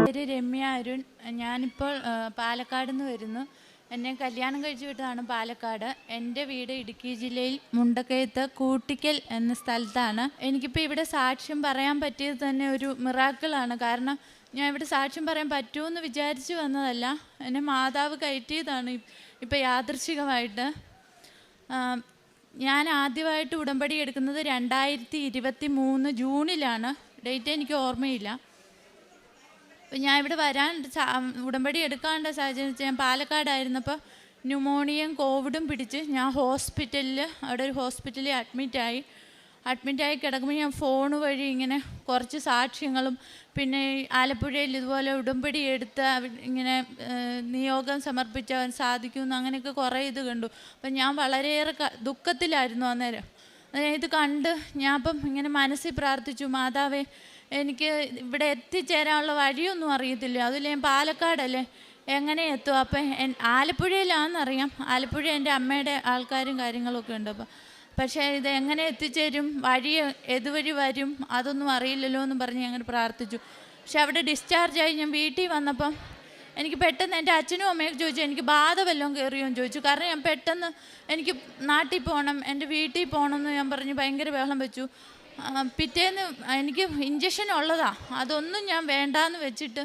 പേര് രമ്യ അരുൺ. ഞാനിപ്പോൾ പാലക്കാട് നിന്ന് വരുന്നു. എന്നെ കല്യാണം കഴിച്ചു വിട്ടതാണ് പാലക്കാട്. എൻ്റെ വീട് ഇടുക്കി ജില്ലയിൽ മുണ്ടക്കയത്ത് കൂട്ടിക്കൽ എന്ന സ്ഥലത്താണ്. എനിക്കിപ്പോൾ ഇവിടെ സാക്ഷ്യം പറയാൻ പറ്റിയത് തന്നെ ഒരു മിറാക്കിളാണ്. കാരണം ഞാൻ ഇവിടെ സാക്ഷ്യം പറയാൻ പറ്റുമെന്ന് വിചാരിച്ചു വന്നതല്ല. എന്നെ മാതാവ് കയറ്റിയതാണ് ഇപ്പോൾ യാദൃശ്ചികമായിട്ട്. ഞാൻ ആദ്യമായിട്ട് ഉടമ്പടി എടുക്കുന്നത് 2023 ജൂണിലാണ്. ഡേറ്റ് എനിക്ക് ഓർമ്മയില്ല. അപ്പം ഞാൻ ഇവിടെ വരാൻ ഉടമ്പടി എടുക്കാനുള്ള സാഹചര്യം വെച്ചാൽ ഞാൻ പാലക്കാടായിരുന്നപ്പോൾ ന്യൂമോണിയയും കോവിഡും പിടിച്ച് ഞാൻ അവിടെ ഒരു ഹോസ്പിറ്റലിൽ അഡ്മിറ്റായി കിടക്കുമ്പോൾ ഞാൻ ഫോൺ വഴി ഇങ്ങനെ കുറച്ച് സാക്ഷ്യങ്ങളും പിന്നെ ആലപ്പുഴയിൽ ഇതുപോലെ ഉടമ്പടി എടുത്ത് ഇങ്ങനെ നിയോഗം സമർപ്പിച്ചാൽ സാധിക്കുമെന്ന് അങ്ങനെയൊക്കെ കുറേ ഇത് കണ്ടു. അപ്പം ഞാൻ വളരെയേറെ ദുഃഖത്തിലായിരുന്നു അന്നേരം. ഇത് കണ്ട് ഞാൻ അപ്പം ഇങ്ങനെ മനസ്സിൽ പ്രാർത്ഥിച്ചു, മാതാവേ എനിക്ക് ഇവിടെ എത്തിച്ചേരാനുള്ള വഴിയൊന്നും അറിയത്തില്ല, അതിൽ ഞാൻ പാലക്കാടല്ലേ എങ്ങനെ എത്തും? അപ്പം ആലപ്പുഴയിലാണെന്നറിയാം, ആലപ്പുഴ എൻ്റെ അമ്മയുടെ ആൾക്കാരും കാര്യങ്ങളൊക്കെ ഉണ്ട്. പക്ഷേ ഇത് എങ്ങനെ എത്തിച്ചേരും, ഏതുവഴി വരും, അതൊന്നും അറിയില്ലല്ലോ എന്ന് പറഞ്ഞ് അങ്ങനെ പ്രാർത്ഥിച്ചു. പക്ഷെ അവിടെ ഡിസ്ചാർജായി ഞാൻ വീട്ടിൽ വന്നപ്പം എനിക്ക് പെട്ടെന്ന് എൻ്റെ അച്ഛനും അമ്മയൊക്കെ ചോദിച്ചു എനിക്ക് ബാധ വല്ലതും കയറിയോ എന്ന് ചോദിച്ചു. കാരണം ഞാൻ പെട്ടെന്ന് എനിക്ക് നാട്ടിൽ പോകണം, എൻ്റെ വീട്ടിൽ പോകണം എന്ന് ഞാൻ പറഞ്ഞ് ഭയങ്കര ബഹളം വെച്ചു. പിറ്റേന്ന് എനിക്ക് ഇഞ്ചക്ഷൻ ഉള്ളതാണ്, അതൊന്നും ഞാൻ വേണ്ടാന്ന് വെച്ചിട്ട്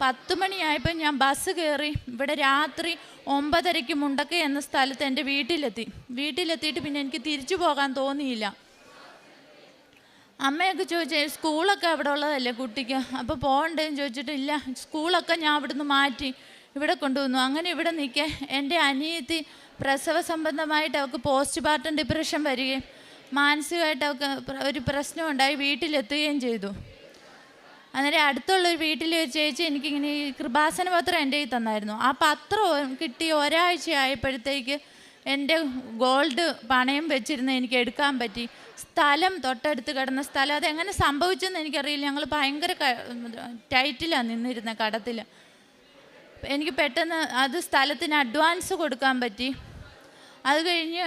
10 മണിയായപ്പോൾ ഞാൻ ബസ് കയറി ഇവിടെ രാത്രി 9:30 മുണ്ടക്കൈ എന്ന സ്ഥലത്ത് എൻ്റെ വീട്ടിലെത്തിയിട്ട് പിന്നെ എനിക്ക് തിരിച്ചു പോകാൻ തോന്നിയില്ല. അമ്മയൊക്കെ ചോദിച്ചു സ്കൂളൊക്കെ അവിടെ ഉള്ളതല്ലേ കുട്ടിക്ക്, അപ്പോൾ പോകണ്ടേന്ന് ചോദിച്ചിട്ട് ഇല്ല, സ്കൂളൊക്കെ ഞാൻ അവിടുന്ന് മാറ്റി ഇവിടെ കൊണ്ടുവന്നു. അങ്ങനെ ഇവിടെ നിൽക്കെ എൻ്റെ അനിയത്തി പ്രസവ സംബന്ധമായിട്ട് അവൾക്ക് പോസ്റ്റ്മോർട്ടം ഡിപ്രഷൻ വരികയും മാനസികമായിട്ട് അവൾക്ക് ഒരു പ്രശ്നമുണ്ടായി വീട്ടിലെത്തുകയും ചെയ്തു. അന്നേരം അടുത്തുള്ളൊരു വീട്ടിലെ ഒരു ചേച്ചി എനിക്കിങ്ങനെ ഈ കൃപാസന പത്രം എൻ്റെ കയ്യിൽ തന്നായിരുന്നു. ആ പത്രം കിട്ടി ഒരാഴ്ചയായപ്പോഴത്തേക്ക് എൻ്റെ ഗോൾഡ് പണയം വെച്ചിരുന്ന് എനിക്ക് എടുക്കാൻ പറ്റി. സ്ഥലം തൊട്ടടുത്ത് കിടന്ന സ്ഥലം, അതെങ്ങനെ സംഭവിച്ചെന്ന് എനിക്കറിയില്ല. ഞങ്ങൾ ഭയങ്കര ടൈറ്റിലാണ് നിന്നിരുന്ന കടത്തിൽ. എനിക്ക് പെട്ടെന്ന് അത് സ്ഥലത്തിന് അഡ്വാൻസ് കൊടുക്കാൻ പറ്റി. അത് കഴിഞ്ഞ്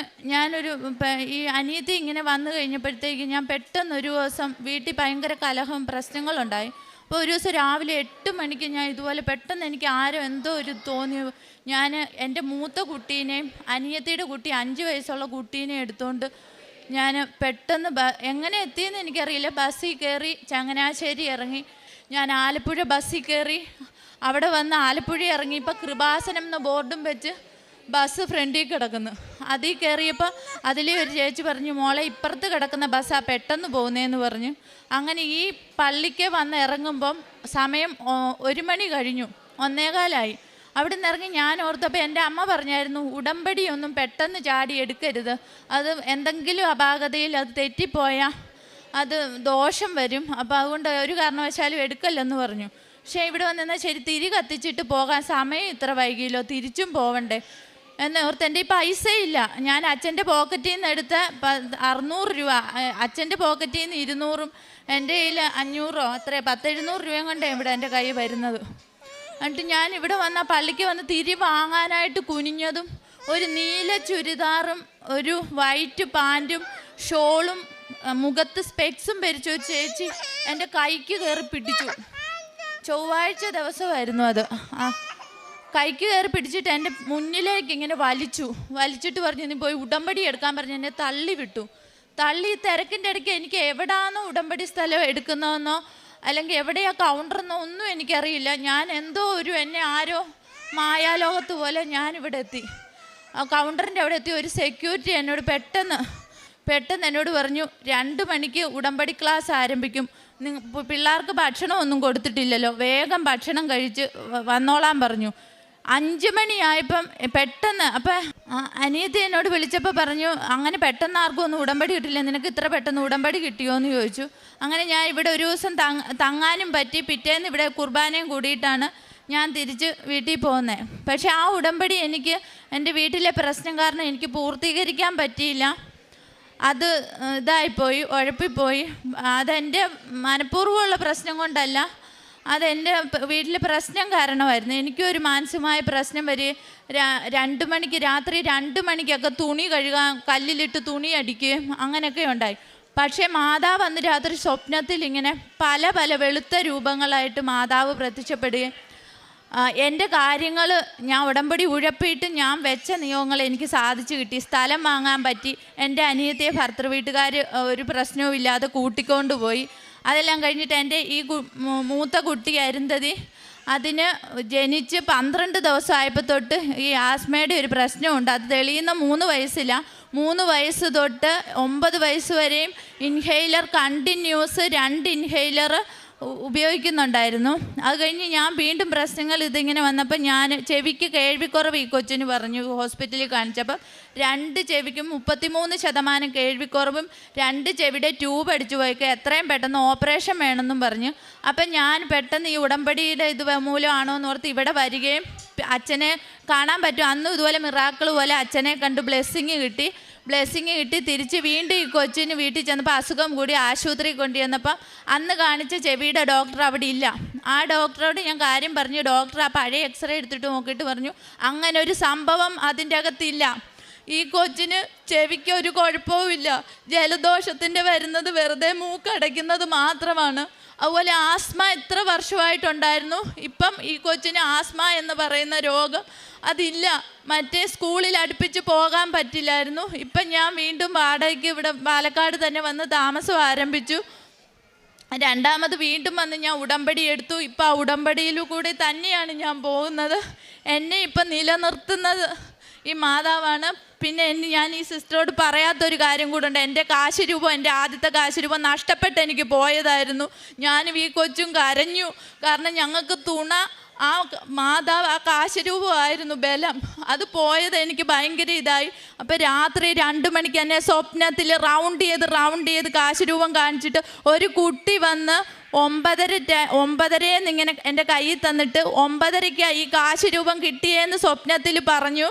ഈ അനിയത്തി ഇങ്ങനെ വന്നു കഴിഞ്ഞപ്പോഴത്തേക്ക് ഞാൻ പെട്ടെന്ന് ഒരു ദിവസം വീട്ടിൽ ഭയങ്കര കലഹം പ്രശ്നങ്ങളുണ്ടായി. അപ്പോൾ ഒരു ദിവസം രാവിലെ 8 മണിക്ക് ഞാൻ ഇതുപോലെ പെട്ടെന്ന് എനിക്ക് ആരോ എന്തോ ഒരു തോന്നി. ഞാൻ എൻ്റെ മൂത്ത കുട്ടീനെയും അനിയത്തിയുടെ കുട്ടി 5 വയസ്സുള്ള കുട്ടീനെയും എടുത്തുകൊണ്ട് ഞാൻ പെട്ടെന്ന് എങ്ങനെ എത്തിയെന്ന് എനിക്കറിയില്ല. ബസ്സിൽ കയറി ചങ്ങനാശ്ശേരി ഇറങ്ങി, ഞാൻ ആലപ്പുഴ ബസ്സിൽ കയറി. അവിടെ വന്ന് ആലപ്പുഴ ഇറങ്ങിയപ്പോൾ കൃപാസനം എന്ന ബോർഡും വെച്ച് ബസ് ഫ്രണ്ടിൽ കിടക്കുന്നു. അതിൽ കയറിയപ്പോൾ അതിലെ ഒരു ചേച്ചി പറഞ്ഞു, മോളെ ഇപ്പുറത്ത് കിടക്കുന്ന ബസ്സാണ് പെട്ടെന്ന് പോകുന്നതെന്ന് പറഞ്ഞു. അങ്ങനെ ഈ പള്ളിക്ക് വന്ന് ഇറങ്ങുമ്പം സമയം 1 മണി കഴിഞ്ഞു, 1:15. അവിടെ നിന്ന് ഇറങ്ങി ഞാൻ ഓർത്തപ്പോൾ എൻ്റെ അമ്മ പറഞ്ഞായിരുന്നു ഉടമ്പടിയൊന്നും പെട്ടെന്ന് ചാടി എടുക്കരുത്, അത് എന്തെങ്കിലും അപാകതയിൽ അത് തെറ്റിപ്പോയാൽ അത് ദോഷം വരും, അപ്പോൾ അതുകൊണ്ട് ഒരു കാരണവശാലും എടുക്കല്ലെന്ന് പറഞ്ഞു. പക്ഷേ ഇവിടെ വന്നാൽ ശരി തിരി കത്തിച്ചിട്ട് പോകാൻ സമയം ഇത്ര വൈകിയല്ലോ, തിരിച്ചും പോവണ്ടേ എന്ന് ഓർത്ത് എൻ്റെ ഈ പൈസ ഇല്ല. ഞാൻ അച്ഛൻ്റെ പോക്കറ്റിൽ നിന്ന് എടുത്ത 600 രൂപ, അച്ഛൻ്റെ പോക്കറ്റിൽ നിന്ന് 200, എൻ്റെ കയ്യിൽ 500 അത്ര 700 രൂപയും കൊണ്ടാണ് ഇവിടെ എൻ്റെ കൈ വരുന്നത്. എന്നിട്ട് ഞാൻ ഇവിടെ വന്ന പള്ളിക്ക് വന്ന് തിരി വാങ്ങാനായിട്ട് കുനിഞ്ഞതും ഒരു നീല ചുരിദാറും ഒരു വൈറ്റ് പാൻറ്റും ഷോളും മുഖത്ത് സ്പെക്സും ധരിച്ച ഒരു ചേച്ചി എൻ്റെ കൈക്ക് കയറി പിടിച്ചു. ചൊവ്വാഴ്ച ദിവസമായിരുന്നു അത്. കൈക്ക് കയറി പിടിച്ചിട്ട് എൻ്റെ മുന്നിലേക്ക് ഇങ്ങനെ വലിച്ചിട്ട് പറഞ്ഞു നീ പോയി ഉടമ്പടി എടുക്കാൻ പറഞ്ഞ് എന്നെ തള്ളി തിരക്കിൻ്റെ ഇടയ്ക്ക് എനിക്ക് എവിടാന്നോ ഉടമ്പടി സ്ഥലം എടുക്കുന്നതെന്നോ അല്ലെങ്കിൽ എവിടെയാ കൗണ്ടറെന്നോ ഒന്നും എനിക്കറിയില്ല. ഞാൻ എന്തോ എന്നെ ആരോ മായാലോകത്ത് പോലെ ഞാനിവിടെ എത്തി. ആ കൗണ്ടറിൻ്റെ അവിടെ എത്തി. ഒരു സെക്യൂരിറ്റി എന്നോട് പെട്ടെന്ന് എന്നോട് പറഞ്ഞു 2 മണിക്ക് ഉടമ്പടി ക്ലാസ് ആരംഭിക്കും, പിള്ളേർക്ക് ഭക്ഷണമൊന്നും കൊടുത്തിട്ടില്ലല്ലോ, വേഗം ഭക്ഷണം കഴിച്ച് വന്നോളാൻ പറഞ്ഞു. 5 മണിയായപ്പം പെട്ടെന്ന് അപ്പം അനിയത്തി എന്നോട് വിളിച്ചപ്പോൾ പറഞ്ഞു അങ്ങനെ പെട്ടെന്ന് ആർക്കും ഒന്നും ഉടമ്പടി കിട്ടില്ല, നിനക്ക് ഇത്ര പെട്ടെന്ന് ഉടമ്പടി കിട്ടിയോ എന്ന് ചോദിച്ചു. അങ്ങനെ ഞാൻ ഇവിടെ ഒരു ദിവസം തങ്ങാനും പറ്റി. പിറ്റേന്ന് ഇവിടെ കുർബാനയും കൂടിയിട്ടാണ് ഞാൻ തിരിച്ച് വീട്ടിൽ പോകുന്നത്. പക്ഷെ ആ ഉടമ്പടി എനിക്ക് എൻ്റെ വീട്ടിലെ പ്രശ്നം കാരണം എനിക്ക് പൂർത്തീകരിക്കാൻ പറ്റിയില്ല. അത് ഇതായിപ്പോയി, ഉഴപ്പിപ്പോയി. അതെൻ്റെ മനഃപൂർവ്വമുള്ള പ്രശ്നം കൊണ്ടല്ല, അതെൻ്റെ വീട്ടിലെ പ്രശ്നം കാരണമായിരുന്നു. എനിക്കൊരു മാനസികമായ പ്രശ്നം വരികയും രാത്രി 2 മണിക്കൊക്കെ തുണി കഴുകാൻ കല്ലിലിട്ട് തുണി അടിക്കുകയും അങ്ങനെയൊക്കെ ഉണ്ടായി. പക്ഷേ മാതാവ് അന്ന് രാത്രി സ്വപ്നത്തിൽ ഇങ്ങനെ പല പല വെളുത്ത രൂപങ്ങളായിട്ട് മാതാവ് പ്രത്യക്ഷപ്പെടുകയും എൻ്റെ കാര്യങ്ങൾ ഞാൻ ഉടമ്പടി ഉഴപ്പിയിട്ട് ഞാൻ വെച്ച നിയമങ്ങൾ എനിക്ക് സാധിച്ചു കിട്ടി. സ്ഥലം വാങ്ങാൻ പറ്റി. എൻ്റെ അനിയത്തിയെ ഭർത്തൃ വീട്ടുകാർ ഒരു പ്രശ്നവും ഇല്ലാതെ കൂട്ടിക്കൊണ്ടുപോയി. അതെല്ലാം കഴിഞ്ഞിട്ട് എൻ്റെ ഈ മൂത്ത കുട്ടി അരുന്ധതി അതിന് ജനിച്ച് 12 ദിവസമായപ്പോൾ തൊട്ട് ഈ ആസ്മയുടെ ഒരു പ്രശ്നമുണ്ട്. അത് തെളിയുന്ന 3 വയസ്സില്ല. 3 വയസ്സ് തൊട്ട് 9 വയസ്സ് വരെയും ഇൻഹെയിലർ കണ്ടിന്യൂസ് 2 ഇൻഹെയിലർ ഉപയോഗിക്കുന്നുണ്ടായിരുന്നു. അത് കഴിഞ്ഞ് ഞാൻ വീണ്ടും പ്രശ്നങ്ങൾ ഇതിങ്ങനെ വന്നപ്പോൾ ഞാൻ ചെവിക്ക് കേൾവിക്കുറവ് ഈ കൊച്ചിന് പറഞ്ഞു. ഹോസ്പിറ്റലിൽ കാണിച്ചപ്പോൾ 2 ചെവിക്കും 33% കേൾവിക്കുറവും 2 ചെവിയുടെ ട്യൂബ് അടിച്ചു പോയിക്കുക, എത്രയും പെട്ടെന്ന് ഓപ്പറേഷൻ വേണമെന്നും പറഞ്ഞു. അപ്പം ഞാൻ പെട്ടെന്ന് ഈ ഉടമ്പടിയുടെ ഇത് മൂലമാണോ എന്ന് ഓർത്ത് ഇവിടെ വരികയും അച്ഛനെ കാണാൻ പറ്റും. അന്നും ഇതുപോലെ മിറാക്കിൾ പോലെ അച്ഛനെ കണ്ട് ബ്ലെസ്സിങ് കിട്ടി തിരിച്ച് വീണ്ടും ഈ കൊച്ചിന് വീട്ടിൽ ചെന്നപ്പോൾ അസുഖം കൂടി ആശുപത്രി കൊണ്ടുവന്നപ്പോൾ അന്ന് കാണിച്ച ചെവിയുടെ ഡോക്ടർ അവിടെ ഇല്ല. ആ ഡോക്ടറോട് ഞാൻ കാര്യം പറഞ്ഞു. ഡോക്ടർ ആ പഴയ എക്സ്റേ എടുത്തിട്ട് നോക്കിയിട്ട് പറഞ്ഞു അങ്ങനെ ഒരു സംഭവം അതിൻ്റെ അകത്തില്ല. ഈ കൊച്ചിന് ചെവിക്ക് ഒരു കുഴപ്പവുമില്ല. ജലദോഷത്തിൻ്റെ വരുന്നത് വെറുതെ മൂക്കടയ്ക്കുന്നത് മാത്രമാണ്. അതുപോലെ ആസ്മ എത്ര വർഷമായിട്ടുണ്ടായിരുന്നു. ഇപ്പം ഈ കൊച്ചിന് ആസ്മ എന്ന് പറയുന്ന രോഗം അതില്ല. മറ്റേ സ്കൂളിൽ അടുപ്പിച്ച് പോകാൻ പറ്റില്ലായിരുന്നു. ഇപ്പം ഞാൻ വീണ്ടും വാടകയ്ക്ക് ഇവിടെ പാലക്കാട് തന്നെ വന്ന് താമസം ആരംഭിച്ചു. രണ്ടാമത് വീണ്ടും വന്ന് ഞാൻ ഉടമ്പടി എടുത്തു. ഇപ്പം ആ ഉടമ്പടിയിൽ കൂടി തന്നെയാണ് ഞാൻ പോകുന്നത്. എന്നെ ഇപ്പം നിലനിർത്തുന്നത് ഈ മാതാവാണ്. പിന്നെ ഞാൻ ഈ സിസ്റ്ററോട് പറയാത്തൊരു കാര്യം കൂടെ ഉണ്ട്. എൻ്റെ കാശുരൂപം, എൻ്റെ ആദ്യത്തെ കാശുരൂപം നഷ്ടപ്പെട്ട് എനിക്ക് പോയതായിരുന്നു. ഞാനും ഈ കൊച്ചും കരഞ്ഞു. കാരണം ഞങ്ങൾക്ക് തുണ ആ മാതാവ്, ആ കാശുരൂപമായിരുന്നു ബലം. അത് പോയത് എനിക്ക് ഭയങ്കര ഇതായി. അപ്പം രാത്രി 2 മണിക്ക് എന്നെ സ്വപ്നത്തിൽ റൗണ്ട് ചെയ്ത് കാശുരൂപം കാണിച്ചിട്ട് ഒരു കുട്ടി വന്ന് 9:30 ഇങ്ങനെ എൻ്റെ കയ്യിൽ തന്നിട്ട് 9:30 ഈ കാശുരൂപം കിട്ടിയെന്ന് സ്വപ്നത്തിൽ പറഞ്ഞു.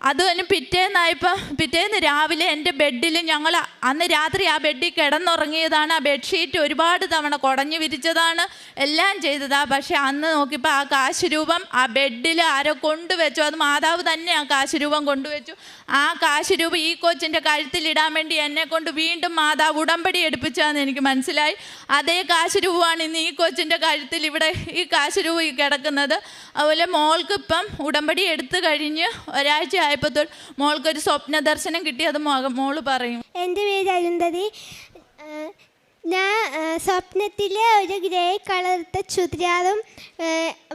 അത് തന്നെ പിറ്റേന്ന് രാവിലെ എൻ്റെ ബെഡിൽ ഞങ്ങൾ അന്ന് രാത്രി ആ ബെഡിൽ കിടന്നുറങ്ങിയതാണ്. ആ ബെഡ്ഷീറ്റ് ഒരുപാട് തവണ കുടഞ്ഞു വിരിച്ചതാണ്, എല്ലാം ചെയ്തതാണ്. പക്ഷെ അന്ന് നോക്കിയപ്പോൾ ആ കാശുരൂപം ആ ബെഡിൽ ആരോ കൊണ്ടുവച്ചു. അത് മാതാവ് തന്നെ ആ കാശുരൂപം കൊണ്ടുവച്ചു. ആ കാശുരൂപം ഈ കൊച്ചിൻ്റെ കഴുത്തിലിടാൻ വേണ്ടി എന്നെ കൊണ്ട് വീണ്ടും മാതാവ് ഉടമ്പടി എടുപ്പിച്ചാന്ന് എനിക്ക് മനസ്സിലായി. അതേ കാശുരൂപമാണ് ഇന്ന് ഈ കൊച്ചിൻ്റെ കഴുത്തിൽ ഇവിടെ ഈ കാശുരൂപം കിടക്കുന്നത്. അതുപോലെ മോൾക്ക് ഇപ്പം ഉടമ്പടി എടുത്തു കഴിഞ്ഞ് ഒരാഴ്ച ആയപ്പോൾ മോൾക്കൊരു സ്വപ്ന ദർശനം കിട്ടി. അത് മോള് പറയും. എൻ്റെ പേര് അരുന്ധതി. ഞാൻ സ്വപ്നത്തിൽ ഒരു ഗ്രേ കളർത്ത ചുരിദാറും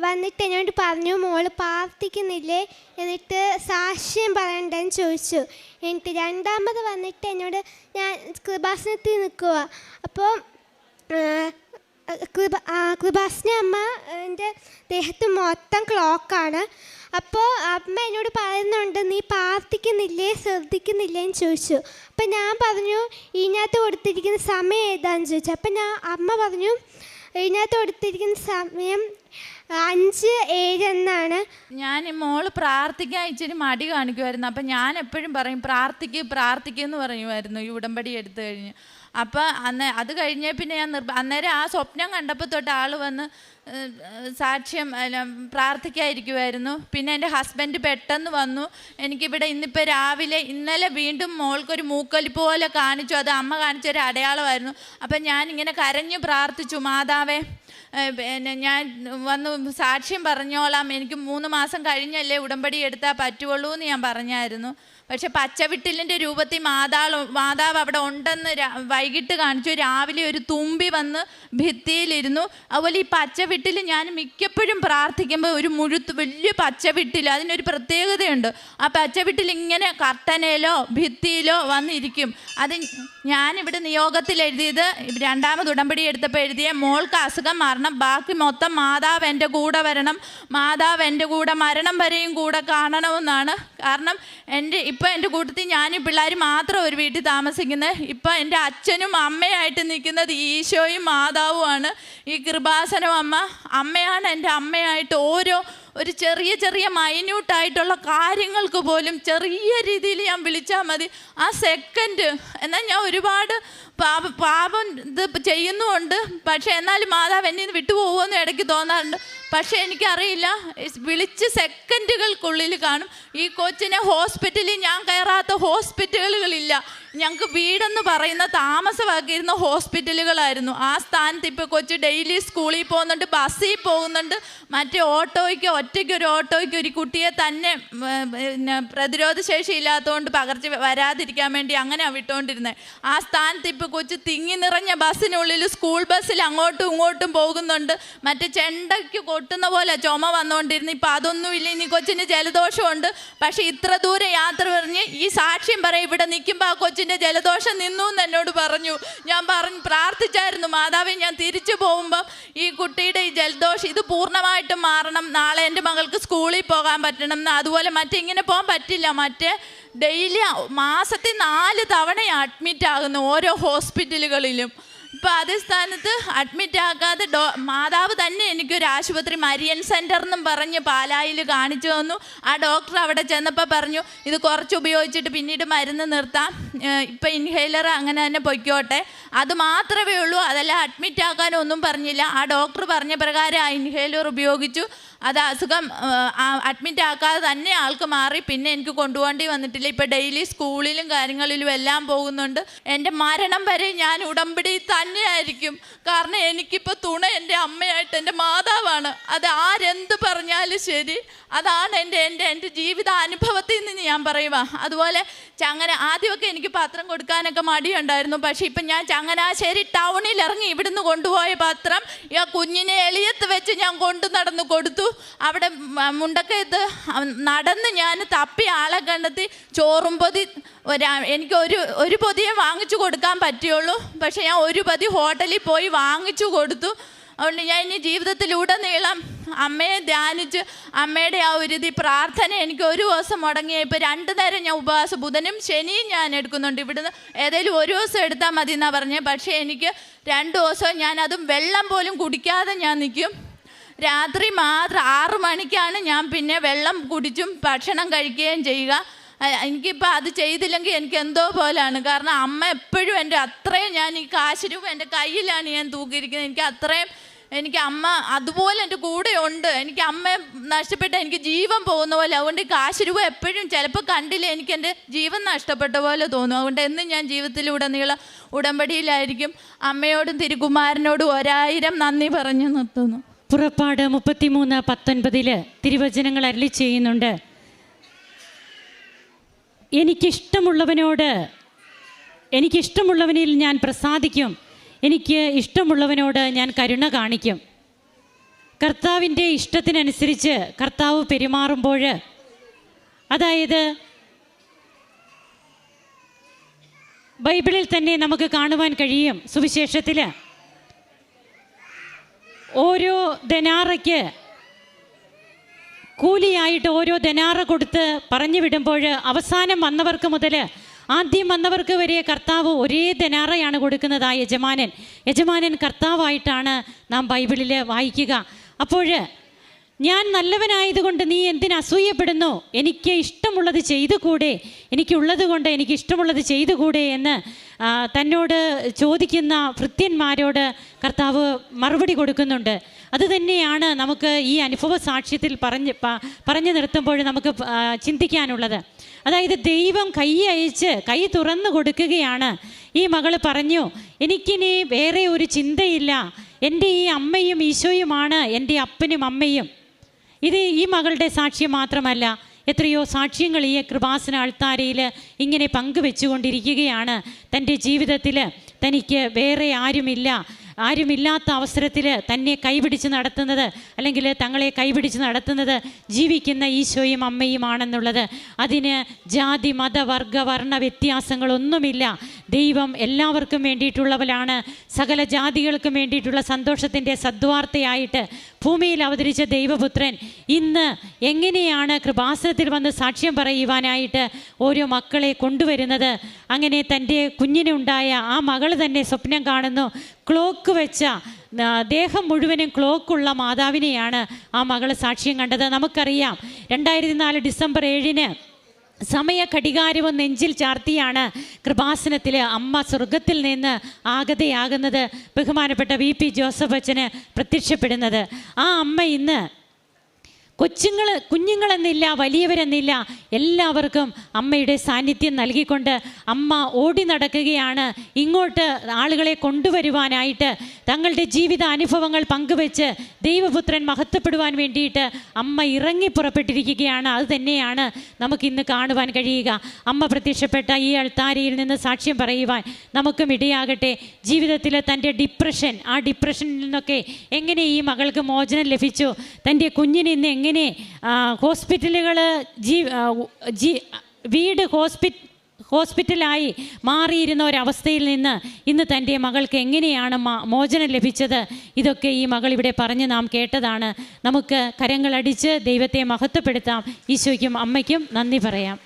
വന്നിട്ട് എന്നോട് പറഞ്ഞു മോള് പ്രാർത്ഥിക്കുന്നില്ലേ, എന്നിട്ട് സാക്ഷ്യം പറയണ്ടെന്ന് ചോദിച്ചു. എന്നിട്ട് രണ്ടാമത് വന്നിട്ട് എന്നോട് ഞാൻ കൃപാസനത്തിൽ നിൽക്കുക. അപ്പോൾ കൃപാസന അമ്മ എൻ്റെ ദേഹത്ത് മൊത്തം ക്ലോക്കാണ്. അപ്പോൾ അമ്മ എന്നോട് പറയുന്നുണ്ട് നീ പ്രാർത്ഥിക്കുന്നില്ലേ, ശ്രദ്ധിക്കുന്നില്ലേന്ന് ചോദിച്ചു. അപ്പം ഞാൻ പറഞ്ഞു ഇതിനകത്ത് കൊടുത്തിരിക്കുന്ന സമയം ഏതാണെന്ന് ചോദിച്ചു. അപ്പം അമ്മ പറഞ്ഞു ഇതിനകത്ത് കൊടുത്തിരിക്കുന്ന സമയം 5:07 എന്നാണ്. ഞാൻ മോള് പ്രാർത്ഥിക്കാൻ ഇച്ചിരി മടി കാണിക്കുമായിരുന്നു. അപ്പം ഞാൻ എപ്പോഴും പറയും പ്രാർത്ഥിക്കുമെന്ന് പറയുമായിരുന്നു ഈ ഉടമ്പടി എടുത്തു കഴിഞ്ഞ്. അപ്പം അത് കഴിഞ്ഞേ പിന്നെ ഞാൻ അന്നേരം ആ സ്വപ്നം കണ്ടപ്പോൾ തൊട്ട് ആൾ വന്ന് സാക്ഷ്യം പ്രാർത്ഥിക്കാതിരിക്കുമായിരുന്നു. പിന്നെ എൻ്റെ ഹസ്ബൻഡ് പെട്ടെന്ന് വന്നു. എനിക്കിവിടെ ഇന്നലെ വീണ്ടും മോൾക്കൊരു മൂക്കൊലിപ്പ് പോലെ കാണിച്ചു. അത് അമ്മ കാണിച്ചൊരു അടയാളമായിരുന്നു. അപ്പം ഞാനിങ്ങനെ കരഞ്ഞു പ്രാർത്ഥിച്ചു, മാതാവേ പിന്നെ ഞാൻ വന്ന് സാക്ഷ്യം പറഞ്ഞോളാം, എനിക്ക് 3 മാസം കഴിഞ്ഞല്ലേ ഉടമ്പടി എടുത്താൽ പറ്റുള്ളൂ എന്ന് ഞാൻ പറഞ്ഞായിരുന്നു. പക്ഷെ പച്ചവിട്ടിലിൻ്റെ രൂപത്തിൽ മാതാവ് അവിടെ ഉണ്ടെന്ന് വൈകിട്ട് കാണിച്ചു. രാവിലെ ഒരു തുമ്പി വന്ന് ഭിത്തിയിലിരുന്നു. അതുപോലെ ഈ പച്ചവിട്ടിൽ ഞാൻ മിക്കപ്പോഴും പ്രാർത്ഥിക്കുമ്പോൾ ഒരു വലിയ പച്ചവിട്ടിൽ, അതിനൊരു പ്രത്യേകതയുണ്ട്. ആ പച്ചവിട്ടിൽ ഇങ്ങനെ കർട്ടനയിലോ ഭിത്തിയിലോ വന്നിരിക്കും. അത് ഞാനിവിടെ നിയോഗത്തിൽ എഴുതിയത്, രണ്ടാമത് ഉടമ്പടി എടുത്തപ്പോൾ എഴുതിയ മോൾക്ക് അസുഖം മാറണം, ബാക്കി മൊത്തം മാതാവ് എൻ്റെ കൂടെ വരണം, മാതാവ് എൻ്റെ കൂടെ മരണം വരെയും കൂടെ കാണണമെന്നാണ്. കാരണം ഇപ്പം എൻ്റെ കൂട്ടത്തിൽ ഞാനും പിള്ളേർ മാത്രം ഒരു വീട്ടിൽ താമസിക്കുന്നത്. ഇപ്പം എൻ്റെ അച്ഛനും അമ്മയായിട്ട് നിൽക്കുന്നത് ഈശോയും മാതാവുമാണ്. ഈ കൃപാസനം അമ്മയാണ് എൻ്റെ അമ്മയായിട്ട്. ഒരു ചെറിയ മൈന്യൂട്ടായിട്ടുള്ള കാര്യങ്ങൾക്ക് പോലും ചെറിയ രീതിയിൽ ഞാൻ വിളിച്ചാൽ മതി, ആ സെക്കൻഡ്. എന്നാൽ ഞാൻ ഒരുപാട് പാപം ഇത് ചെയ്യുന്നുമുണ്ട്. പക്ഷെ എന്നാലും മാതാവ് എന്നെ വിട്ടുപോകുമെന്ന് ഇടയ്ക്ക് തോന്നാറുണ്ട്. പക്ഷെ എനിക്കറിയില്ല, വിളിച്ച് സെക്കൻഡുകൾക്കുള്ളിൽ കാണും. ഈ കൊച്ചിനെ ഹോസ്പിറ്റലിൽ ഞാൻ കയറാത്ത ഹോസ്പിറ്റലുകളില്ല. ഞങ്ങൾക്ക് വീടെന്ന് പറയുന്ന താമസമാക്കിയിരുന്ന ഹോസ്പിറ്റലുകളായിരുന്നു. ആ സ്ഥാനത്ത് ഇപ്പോൾ കൊച്ചു ഡെയിലി സ്കൂളിൽ പോകുന്നുണ്ട്, ബസ്സിൽ പോകുന്നുണ്ട്. മറ്റേ ഒറ്റയ്ക്ക് ഒരു ഓട്ടോയ്ക്ക് ഒരു കുട്ടിയെ തന്നെ പിന്നെ പ്രതിരോധ ശേഷി ഇല്ലാത്തതുകൊണ്ട് പകർച്ച വരാതിരിക്കാൻ വേണ്ടി അങ്ങനെയാണ് വിട്ടുകൊണ്ടിരുന്നത്. ആ സ്ഥാനത്ത് ഇപ്പോൾ കൊച്ചു തിങ്ങി നിറഞ്ഞ ബസ്സിനുള്ളിൽ സ്കൂൾ ബസ്സിൽ അങ്ങോട്ടും ഇങ്ങോട്ടും പോകുന്നുണ്ട്. മറ്റേ ചെണ്ടയ്ക്ക് കൊട്ടുന്ന പോലെ ചുമ വന്നുകൊണ്ടിരുന്നു. ഇപ്പം അതൊന്നുമില്ല. ഇനി കൊച്ചിന് ജലദോഷമുണ്ട്. പക്ഷെ ഇത്ര ദൂരം യാത്ര പറഞ്ഞ് ഈ സാക്ഷ്യം പറയും, ഇവിടെ നിൽക്കുമ്പോൾ ആ കൊച്ചിൻ്റെ ജലദോഷം നിന്നു എന്ന് എന്നോട് പറഞ്ഞു. ഞാൻ പ്രാർത്ഥിച്ചായിരുന്നു, മാതാവേ ഞാൻ തിരിച്ചു പോകുമ്പം ഈ കുട്ടിയുടെ ഈ ജലദോഷം ഇത് പൂർണ്ണമായിട്ടും മാറണം, നാളെ എൻ്റെ മകൾക്ക് സ്കൂളിൽ പോകാൻ പറ്റണം എന്ന്. അതുപോലെ മറ്റിങ്ങനെ പോകാൻ പറ്റില്ല. മറ്റേ ഡെയിലി മാസത്തിൽ 4 തവണ അഡ്മിറ്റ് ആകുന്നു ഓരോ ഹോസ്പിറ്റലുകളിലും. ഇപ്പം അതേ സ്ഥാനത്ത് അഡ്മിറ്റ് ആക്കാതെ മാതാവ് തന്നെ എനിക്കൊരു ആശുപത്രി മരിയൻ സെൻറ്റർ എന്നും പറഞ്ഞ് പാലായിൽ കാണിച്ചു തന്നു. ആ ഡോക്ടർ അവിടെ ചെന്നപ്പോൾ പറഞ്ഞു, ഇത് കുറച്ച് ഉപയോഗിച്ചിട്ട് പിന്നീട് മരുന്ന് നിർത്താം, ഇപ്പം ഇൻഹേലർ അങ്ങനെ തന്നെ പൊയ്ക്കോട്ടെ, അത് മാത്രമേ ഉള്ളൂ, അതെല്ലാം അഡ്മിറ്റ് ആക്കാനൊന്നും പറഞ്ഞില്ല. ആ ഡോക്ടർ പറഞ്ഞ പ്രകാരം ആ ഇൻഹേലർ ഉപയോഗിച്ചു. അത് അസുഖം അഡ്മിറ്റ് ആക്കാതെ തന്നെ ആൾക്ക് മാറി. പിന്നെ എനിക്ക് കൊണ്ടുപോകേണ്ടി വന്നിട്ടില്ല. ഇപ്പം ഡെയിലി സ്കൂളിലും കാര്യങ്ങളിലും എല്ലാം പോകുന്നുണ്ട്. എൻ്റെ മരണം വരെ ഞാൻ ഉടമ്പടി തന്നെയായിരിക്കും. കാരണം എനിക്കിപ്പോൾ തുണ എൻ്റെ അമ്മയായിട്ട് എൻ്റെ മാതാവാണ്. അത് ആരെന്ത് പറഞ്ഞാലും ശരി, അതാണ് എൻ്റെ ജീവിത അനുഭവത്തിൽ നിന്ന് ഞാൻ പറയുക. അതുപോലെ ആദ്യമൊക്കെ എനിക്ക് പത്രം കൊടുക്കാനൊക്കെ മടിയുണ്ടായിരുന്നു. പക്ഷേ ഇപ്പം ഞാൻ ചങ്ങനാശ്ശേരി ടൗണിൽ ഇറങ്ങി ഇവിടുന്ന് കൊണ്ടുപോയ പത്രം ഈ കുഞ്ഞിനെ എളിയത്ത് വെച്ച് ഞാൻ കൊണ്ടു നടന്ന് കൊടുത്തു. അവിടെ മുണ്ടക്കയത്ത് നടന്ന് ഞാൻ തപ്പി ആളെ കണ്ടെത്തി ചോറും പൊതി എനിക്ക് ഒരു പൊതിയെ വാങ്ങിച്ചു കൊടുക്കാൻ പറ്റുള്ളൂ. പക്ഷെ ഞാൻ ഒരു പൊതി ഹോട്ടലിൽ പോയി വാങ്ങിച്ചു കൊടുത്തു. അതുകൊണ്ട് ഞാൻ ഇനി ജീവിതത്തിലുടനീളം അമ്മയെ ധ്യാനിച്ച് അമ്മയുടെ ആ ഒരു പ്രാർത്ഥന എനിക്ക് ഒരു ദിവസം മുടങ്ങിയ. ഇപ്പോൾ 2 നേരം ഞാൻ ഉപവാസം ബുധനും ശനിയും ഞാൻ എടുക്കുന്നുണ്ട്. ഇവിടുന്ന് ഏതെങ്കിലും ഒരു ദിവസം എടുത്താൽ മതി എന്നാണ് പറഞ്ഞത്. പക്ഷേ എനിക്ക് 2 ദിവസവും ഞാൻ അതും വെള്ളം പോലും കുടിക്കാതെ ഞാൻ നിൽക്കും. രാത്രി മാത്രം 6 മണിക്കാണ് ഞാൻ പിന്നെ വെള്ളം കുടിച്ചും ഭക്ഷണം കഴിക്കുകയും ചെയ്യുക. എനിക്കിപ്പോൾ അത് ചെയ്തില്ലെങ്കിൽ എനിക്ക് എന്തോ പോലെയാണ്. കാരണം അമ്മ എപ്പോഴും എൻ്റെ അത്രയും ഞാൻ ഈ കാശ് രൂപ എൻ്റെ കയ്യിലാണ് ഞാൻ തൂക്കിയിരിക്കുന്നത്. എനിക്ക് അമ്മ അതുപോലെ എൻ്റെ കൂടെ ഉണ്ട്. എനിക്ക് അമ്മയെ നഷ്ടപ്പെട്ട എനിക്ക് ജീവൻ പോകുന്ന പോലെ. അതുകൊണ്ട് ഈ കാശ് രൂപ എപ്പോഴും ചിലപ്പോൾ കണ്ടില്ല എനിക്ക് എൻ്റെ ജീവൻ നഷ്ടപ്പെട്ട പോലെ തോന്നും. അതുകൊണ്ട് എന്നും ഞാൻ ജീവിതത്തിലുടനീളം ഉടമ്പടിയിലായിരിക്കും. അമ്മയോടും തിരുകുമാരനോടും 1000 നന്ദി പറഞ്ഞു നിർത്തുന്നു. പുറപ്പാട് 33:19 തിരുവചനങ്ങൾ അരുളി ചെയ്യുന്നുണ്ട്, എനിക്കിഷ്ടമുള്ളവനിൽ ഞാൻ പ്രസാദിക്കും, എനിക്ക് ഇഷ്ടമുള്ളവനോട് ഞാൻ കരുണ കാണിക്കും. കർത്താവിൻ്റെ ഇഷ്ടത്തിനനുസരിച്ച് കർത്താവ് പെരുമാറുമ്പോൾ, അതായത് ബൈബിളിൽ തന്നെ നമുക്ക് കാണുവാൻ കഴിയും. സുവിശേഷത്തിൽ ഓരോ ദനാറയ്ക്ക് കൂലിയായിട്ട് ഓരോ ദനാറ കൊടുത്ത് പറഞ്ഞു വിടുമ്പോൾ അവസാനം വന്നവർക്ക് മുതൽ ആദ്യം വന്നവർക്ക് വരെ കർത്താവ് ഒരേ ദനാറയാണ് കൊടുക്കുന്നത്. ആ യജമാനൻ കർത്താവായിട്ടാണ് നാം ബൈബിളിൽ വായിക്കുക. അപ്പോൾ ഞാൻ നല്ലവനായതുകൊണ്ട് നീ എന്തിന് അസൂയപ്പെടുന്നു? എനിക്ക് ഇഷ്ടമുള്ളത് ചെയ്തുകൂടെ? എനിക്കുള്ളത് കൊണ്ട് എനിക്ക് ഇഷ്ടമുള്ളത് ചെയ്തുകൂടെ എന്ന് തന്നോട് ചോദിക്കുന്ന ഭൃത്യന്മാരോട് കർത്താവ് മറുപടി കൊടുക്കുന്നുണ്ട്. അതുതന്നെയാണ് നമുക്ക് ഈ അനുഭവ സാക്ഷ്യത്തിൽ പറഞ്ഞു നിർത്തുമ്പോൾ നമുക്ക് ചിന്തിക്കാനുള്ളത്. അതായത് ദൈവം കൈ തുറന്നു കൊടുക്കുകയാണ്. ഈ മകൾ പറഞ്ഞു, എനിക്കിനി വേറെ ഒരു ചിന്തയില്ല, എൻ്റെ ഈ അമ്മയും ഈശോയുമാണ് എൻ്റെ അപ്പനും അമ്മയും. ഇത് ഈ മകളുടെ സാക്ഷ്യം മാത്രമല്ല, എത്രയോ സാക്ഷ്യങ്ങൾ ഈ കൃപാസന അൾത്താരയിൽ ഇങ്ങനെ പങ്കുവെച്ചുകൊണ്ടിരിക്കുകയാണ്. തൻ്റെ ജീവിതത്തിൽ തനിക്ക് വേറെ ആരുമില്ലാത്ത അവസരത്തിൽ തന്നെ കൈപിടിച്ച് നടത്തുന്നത്, അല്ലെങ്കിൽ തങ്ങളെ കൈപിടിച്ച് നടത്തുന്നത് ജീവിക്കുന്ന ഈശോയും അമ്മയുമാണെന്നുള്ളത്. അതിന് ജാതി മത വർഗ വർണ്ണ വ്യത്യാസങ്ങളൊന്നുമില്ല. ദൈവം എല്ലാവർക്കും വേണ്ടിയിട്ടുള്ളവരാണ്. സകല ജാതികൾക്കും വേണ്ടിയിട്ടുള്ള സന്തോഷത്തിൻ്റെ സദ്വാർത്തയായിട്ട് ഭൂമിയിൽ അവതരിച്ച ദൈവപുത്രൻ ഇന്ന് എങ്ങനെയാണ് കൃപാസനത്തിൽ വന്ന് സാക്ഷ്യം പറയുവാനായിട്ട് ഓരോ മക്കളെ കൊണ്ടുവരുന്നത്. അങ്ങനെ തൻ്റെ കുഞ്ഞിനുണ്ടായ ആ മകൾ തന്നെ സ്വപ്നം കാണുന്നു. ക്ലോക്ക് വെച്ച ദേഹം മുഴുവനും ക്ലോക്കുള്ള മാതാവിനെയാണ് ആ മകൾ സാക്ഷ്യം കണ്ടത്. നമുക്കറിയാം 2004 ഡിസംബർ 7 സമയ ഘടികാരവും നെഞ്ചിൽ ചാർത്തിയാണ് കൃപാസനത്തിൽ അമ്മ സ്വർഗത്തിൽ നിന്ന് ആഗതയാകുന്നത്. ബഹുമാനപ്പെട്ട VP ജോസഫ് അച്ഛന് പ്രത്യക്ഷപ്പെടുന്നത്. ആ അമ്മ ഇന്ന് കുഞ്ഞുങ്ങളെന്നില്ല, വലിയവരെന്നില്ല, എല്ലാവർക്കും അമ്മയുടെ സാന്നിധ്യം നൽകിക്കൊണ്ട് അമ്മ ഓടി നടക്കുകയാണ്. ഇങ്ങോട്ട് ആളുകളെ കൊണ്ടുവരുവാനായിട്ട് തങ്ങളുടെ ജീവിത അനുഭവങ്ങൾ പങ്കുവെച്ച് ദൈവപുത്രൻ മഹത്വപ്പെടുവാൻ വേണ്ടിയിട്ട് അമ്മ ഇറങ്ങി പുറപ്പെട്ടിരിക്കുകയാണ്. അത് തന്നെയാണ് നമുക്കിന്ന് കാണുവാൻ കഴിയുക. അമ്മ പ്രത്യക്ഷപ്പെട്ട ഈ അൾത്താരയിൽ നിന്ന് സാക്ഷ്യം പറയുവാൻ നമുക്കും ഇടയാകട്ടെ. ജീവിതത്തിലെ തൻ്റെ ആ ഡിപ്രഷനിൽ നിന്നൊക്കെ എങ്ങനെ ഈ മകൾക്ക് മോചനം ലഭിച്ചു, തൻ്റെ കുഞ്ഞിന് ഇന്ന് എങ്ങനെ ഹോസ്പിറ്റലുകൾ വീട് ഹോസ്പിറ്റലായി മാറിയിരുന്ന ഒരവസ്ഥയിൽ നിന്ന് ഇന്ന് തൻ്റെ മകൾക്ക് എങ്ങനെയാണ് മോചനം ലഭിച്ചത്, ഇതൊക്കെ ഈ മകൾ ഇവിടെ പറഞ്ഞ് നാം കേട്ടതാണ്. നമുക്ക് കരങ്ങളടിച്ച് ദൈവത്തെ മഹത്വപ്പെടുത്താം. ഈശോയ്ക്കും അമ്മയ്ക്കും നന്ദി പറയാം.